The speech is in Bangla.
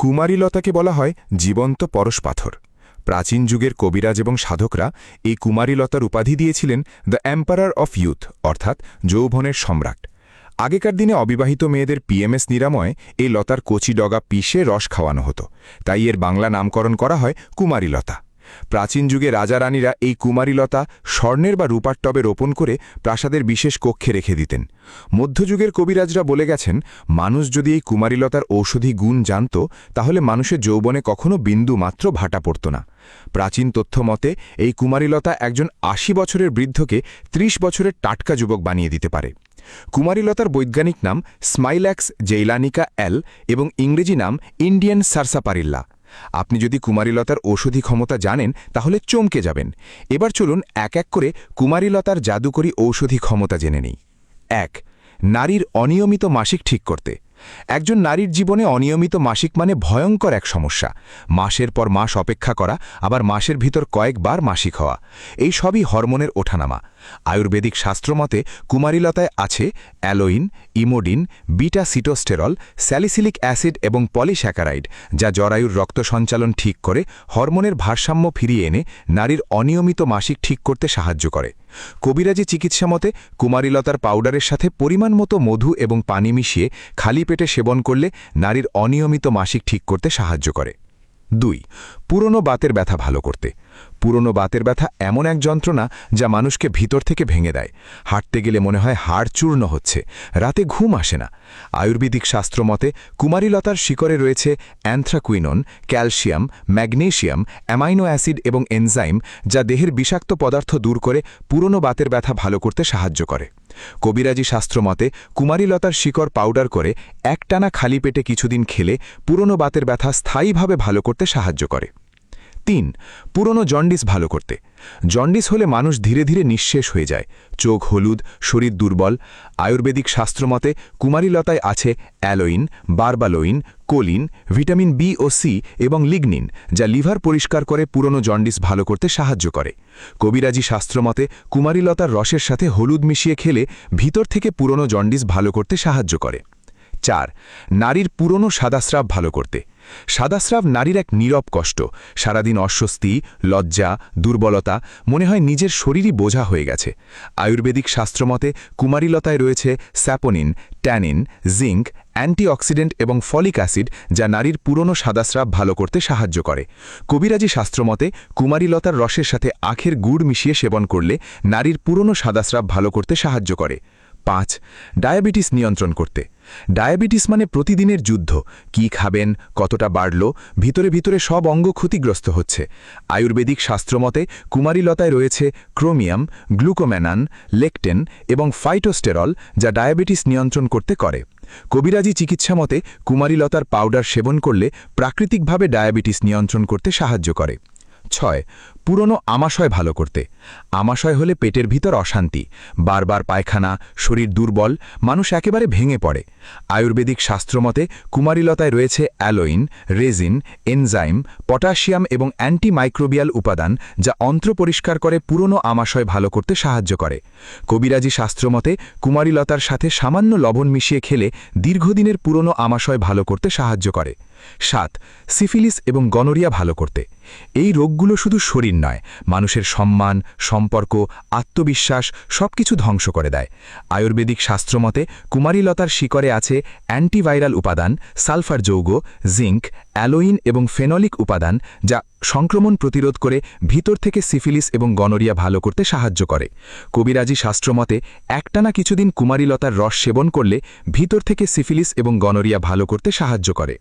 কুমারীলতাকে বলা হয় জীবন্ত পরশ পাথর। প্রাচীন যুগের কবিরাজ এবং সাধকরা এই কুমারীলতার উপাধি দিয়েছিলেন দ্য এম্পারার অফ ইউথ, অর্থাৎ যৌবনের সম্রাট। আগেকার দিনে অবিবাহিত মেয়েদের পিএমএস নিরাময়ে এই লতার কচি ডগা পিষে রস খাওয়ানো হতো, তাই এর বাংলা নামকরণ করা হয় কুমারীলতা। প্রাচীন যুগে রাজা রানীরা এই কুমারীলতা স্বর্ণের বা রূপার টবে রোপণ করে প্রাসাদের বিশেষ কক্ষে রেখে দিতেন। মধ্যযুগের কবিরাজরা বলে গেছেন, মানুষ যদি এই কুমারীলতার ঔষধি গুণ জানত, তাহলে মানুষের যৌবনে কখনো বিন্দু মাত্র ভাটা পড়ত না। প্রাচীন তথ্য মতে এই কুমারীলতা একজন ৮০ বছরের বৃদ্ধকে ৩০ বছরের টাটকা যুবক বানিয়ে দিতে পারে। কুমারীলতার বৈজ্ঞানিক নাম স্মাইল্যাক্স জেইলানিকা এল এবং ইংরেজি নাম ইন্ডিয়ান সারসাপারিল্লা। আপনি যদি কুমারীলতার ঔষধি ক্ষমতা জানেন তাহলে চমকে যাবেন। এবার চলুন এক এক করে কুমারীলতার জাদুকরী ঔষধি ক্ষমতা জেনে নিই। ১. নারীর অনিয়মিত মাসিক ঠিক করতে। একজন নারীর জীবনে অনিয়মিত মাসিক মানে ভয়ঙ্কর এক সমস্যা। মাসের পর মাস অপেক্ষা করা, আবার মাসের ভিতর কয়েকবার মাসিক হওয়া, এই সবই হরমোনের ওঠানামা। আয়ুর্বেদিক শাস্ত্রমতে কুমারীলতায় আছে aloin, emodin, beta sitosterol, salicylic acid এবং পলিস্যাকারাইড, যা জরায়ুর রক্ত সঞ্চালন ঠিক করে হরমোনের ভারসাম্য ফিরিয়ে এনে নারীর অনিয়মিত মাসিক ঠিক করতে সাহায্য করে। কবিরাজি চিকিৎসা মতে কুমারীলতার পাউডারের সাথে পরিমাণ মতো মধু এবং পানি মিশিয়ে খালি পেটে সেবন করলে নারীর অনিয়মিত মাসিক ঠিক করতে সাহায্য করে। ২. পুরনো বাতের ব্যথা ভালো করতে। পুরনো বাতের ব্যথা এমন এক যন্ত্রণা যা মানুষকে ভিতর থেকে ভেঙে দেয়। হাঁটতে গেলে মনে হয় হাড় চূর্ণ হচ্ছে, রাতে ঘুম আসে না। আয়ুর্বেদিক শাস্ত্রমতে কুমারীলতার শিকড়ে রয়েছে অ্যান্থ্রাকুইনন, ক্যালসিয়াম, ম্যাগনেসিয়াম, অ্যামাইনো অ্যাসিড এবং এনজাইম, যা দেহের বিষাক্ত পদার্থ দূর করে পুরনো বাতের ব্যথা ভালো করতে সাহায্য করে। কবিরাজি শাস্ত্রমতে কুমারীলতার শিকড় পাউডার করে একটানা খালি পেটে কিছুদিন খেলে পুরনো বাতের ব্যথা স্থায়ীভাবে ভালো করতে সাহায্য করে। ৩. পুরনো জন্ডিস ভালো করতে। জন্ডিস হলে মানুষ ধীরে ধীরে নিঃশেষ হয়ে যায়, চোখ হলুদ, শরীর দুর্বল। আয়ুর্বেদিক শাস্ত্রমতে কুমারীলতায় আছে অ্যালোইন, বার্বালোইন, কোলিন, ভিটামিন বি ও সি এবং লিগনিন, যা লিভার পরিষ্কার করে পুরনো জন্ডিস ভালো করতে সাহায্য করে। কবিরাজি শাস্ত্রমতে কুমারীলতার রসের সাথে হলুদ মিশিয়ে খেলে ভিতর থেকে পুরনো জন্ডিস ভালো করতে সাহায্য করে। ৪. নারীর পুরনো সাদাস্রাব ভালো করতে। সাদাস্রাব নারীর এক নীরব কষ্ট। সারাদিন অস্বস্তি, লজ্জা, দুর্বলতা, মনে হয় নিজের শরীরই বোঝা হয়ে গেছে। আয়ুর্বেদিক শাস্ত্রমতে কুমারীলতায় রয়েছে স্যাপোনিন, ট্যানিন, জিঙ্ক, অ্যান্টিঅক্সিডেন্ট এবং ফলিক অ্যাসিড, যা নারীর পুরনো সাদাস্রাব ভালো করতে সাহায্য করে। কবিরাজি শাস্ত্রমতে কুমারীলতার রসের সাথে আখের গুড় মিশিয়ে সেবন করলে নারীর পুরনো সাদাস্রাব ভালো করতে সাহায্য করে। ৫. ডায়াবেটিস নিয়ন্ত্রণ করতে। ডায়াবেটিস মানে প্রতিদিনের যুদ্ধ। কি খাবেন, কতটা বাড়ল, ভিতরে ভিতরে সব অঙ্গ ক্ষতিগ্রস্ত হচ্ছে। আয়ুর্বেদিক শাস্ত্রমতে কুমারীলতায় রয়েছে ক্রোমিয়াম, গ্লুকোম্যানান, লেকটেন এবং ফাইটোস্টেরল, যা ডায়াবেটিস নিয়ন্ত্রণ করতে করে। কবিরাজি চিকিৎসা মতে কুমারীলতার পাউডার সেবন করলে প্রাকৃতিকভাবে ডায়াবেটিস নিয়ন্ত্রণ করতে সাহায্য করে। ৬. পুরনো আমাশয় ভালো করতে। আমাশয় হলে পেটের ভিতর অশান্তি, বারবার পায়খানা, শরীর দুর্বল, মানুষ একেবারে ভেঙে পড়ে। আয়ুর্বেদিক শাস্ত্রমতে কুমারীলতায় রয়েছে অ্যালোইন, রেজিন, এনজাইম, পটাশিয়াম এবং অ্যান্টিমাইক্রোবিয়াল উপাদান, যা অন্ত্র পরিষ্কার করে পুরনো আমাশয় ভালো করতে সাহায্য করে। কবিরাজি শাস্ত্রমতে কুমারীলতার সাথে সামান্য লবণ মিশিয়ে খেলে দীর্ঘদিনের পুরনো আমাশয় ভালো করতে সাহায্য করে। ৭. সিফিলিস এবং গনোরিয়া ভালো করতে। এই রোগগুলো শুধু শরীর নয়, মানুষের সম্মান, সম্পর্ক, আত্মবিশ্বাস সবকিছু ধ্বংস করে দেয়। আয়ুর্বেদিক শাস্ত্রমতে কুমারীলতার শিকড়ে আছে অ্যান্টিভাইরাল উপাদান, সালফার যৌগ, জিঙ্ক, অ্যালোইন এবং ফেনলিক উপাদান, যা সংক্রমণ প্রতিরোধ করে ভিতর থেকে সিফিলিস এবং গনোরিয়া ভালো করতে সাহায্য করে। কবিরাজি শাস্ত্রমতে একটানা কিছুদিন কুমারীলতার রস সেবন করলে ভিতর থেকে সিফিলিস এবং গনোরিয়া ভালো করতে সাহায্য করে।